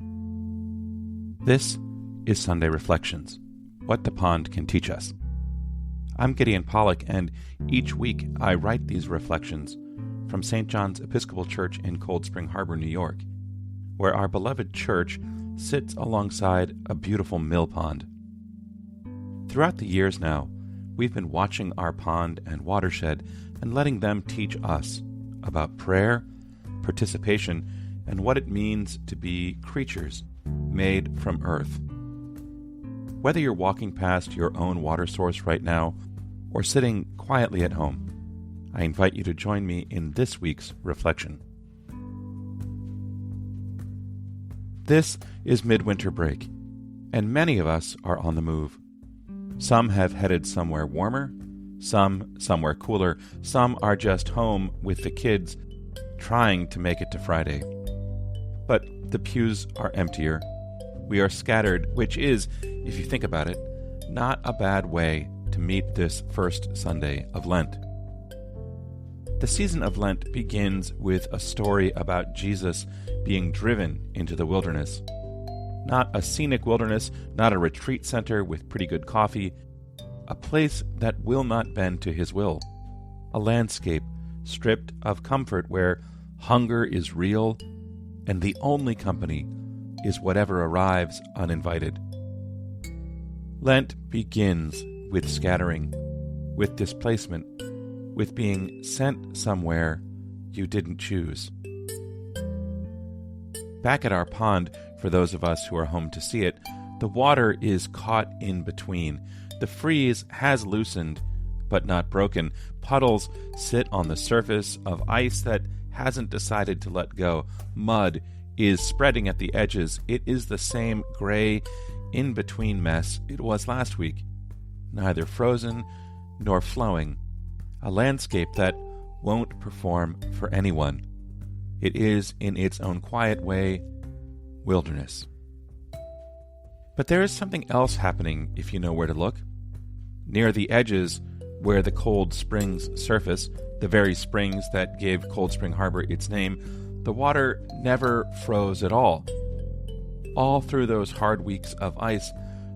This is Sunday Reflections, What the Pond Can Teach Us. I'm Gideon Pollack, and each week I write these reflections from St. John's Episcopal Church in Cold Spring Harbor, New York, where our beloved church sits alongside a beautiful mill pond. Throughout the years now, we've been watching our pond and watershed and letting them teach us about prayer, participation, and what it means to be creatures made from earth. Whether you're walking past your own water source right now or sitting quietly at home, I invite you to join me in this week's reflection. This is midwinter break, and many of us are on the move. Some have headed somewhere warmer, some somewhere cooler, some are just home with the kids trying to make it to Friday. But the pews are emptier. We are scattered, which is, if you think about it, not a bad way to meet this first Sunday of Lent. The season of Lent begins with a story about Jesus being driven into the wilderness. Not a scenic wilderness, not a retreat center with pretty good coffee, a place that will not bend to his will. A landscape stripped of comfort where hunger is real and the only company is whatever arrives uninvited. Lent begins with scattering, with displacement, with being sent somewhere you didn't choose. Back at our pond, for those of us who are home to see it, the water is caught in between. The freeze has loosened, but not broken. Puddles sit on the surface of ice that hasn't decided to let go. Mud is spreading at the edges. It is the same gray, in-between mess it was last week. Neither frozen nor flowing. A landscape that won't perform for anyone. It is, in its own quiet way, wilderness. But there is something else happening if you know where to look. Near the edges, where the cold springs surface, the very springs that gave Cold Spring Harbor its name, the water never froze at all. All through those hard weeks of ice,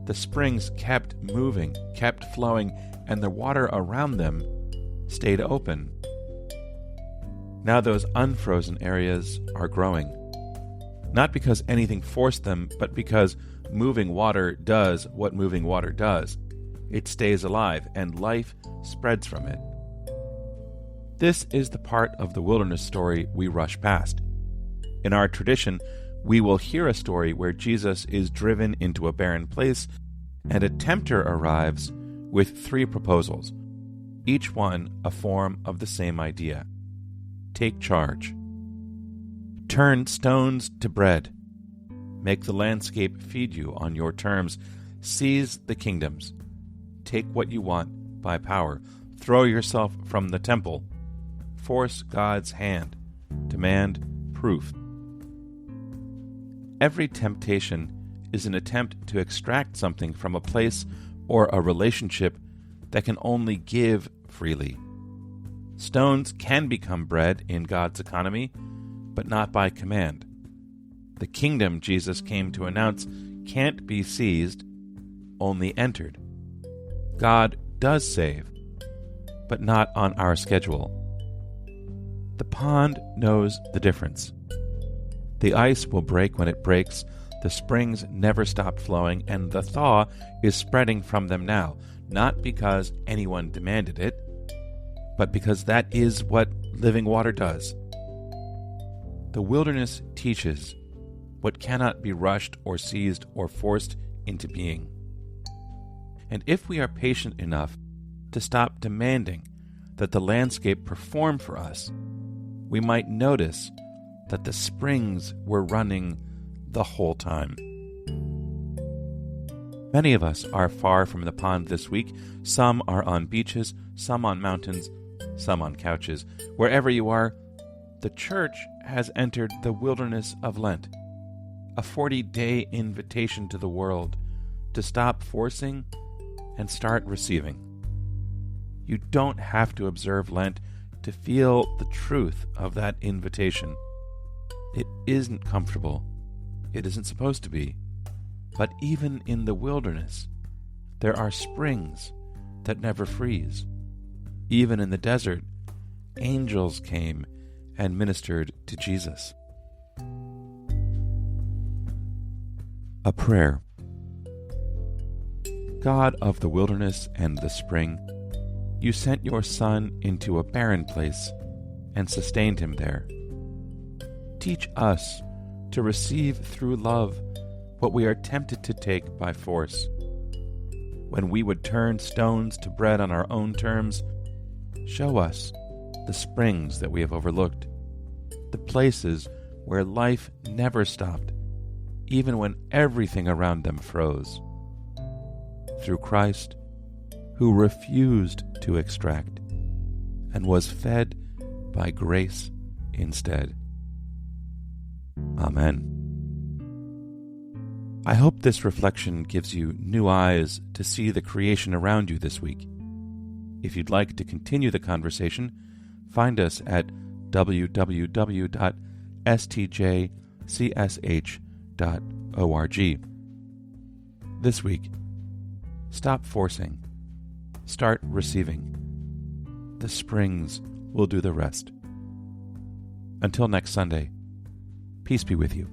the springs kept moving, kept flowing, and the water around them stayed open. Now those unfrozen areas are growing. Not because anything forced them, but because moving water does what moving water does. It stays alive, and life spreads from it. This is the part of the wilderness story we rush past. In our tradition, we will hear a story where Jesus is driven into a barren place, and a tempter arrives with 3 proposals, each one a form of the same idea. Take charge. Turn stones to bread. Make the landscape feed you on your terms. Seize the kingdoms. Take what you want by power. Throw yourself from the temple. Force God's hand. Demand proof. Every temptation is an attempt to extract something from a place or a relationship that can only give freely. Stones can become bread in God's economy, but not by command. The kingdom Jesus came to announce can't be seized, only entered. God does save, but not on our schedule. The pond knows the difference. The ice will break when it breaks, the springs never stop flowing, and the thaw is spreading from them now, not because anyone demanded it, but because that is what living water does. The wilderness teaches what cannot be rushed or seized or forced into being. And if we are patient enough to stop demanding that the landscape perform for us, we might notice that the springs were running the whole time. Many of us are far from the pond this week. Some are on beaches, some on mountains, some on couches. Wherever you are, the church has entered the wilderness of Lent, a 40-day invitation to the world to stop forcing and start receiving. You don't have to observe Lent to feel the truth of that invitation. It isn't comfortable. it isn't supposed to be. But even in the wilderness, there are springs that never freeze. Even in the desert, angels came and ministered to Jesus. A prayer. God of the wilderness and the spring, you sent your Son into a barren place and sustained him there. Teach us to receive through love what we are tempted to take by force. When we would turn stones to bread on our own terms, show us the springs that we have overlooked, the places where life never stopped, even when everything around them froze. Through Christ, who refused to extract and was fed by grace instead. Amen. I hope this reflection gives you new eyes to see the creation around you this week. If you'd like to continue the conversation, find us at www.stjcsh.org. This week, stop forcing. Start receiving. The springs will do the rest. Until next Sunday, peace be with you.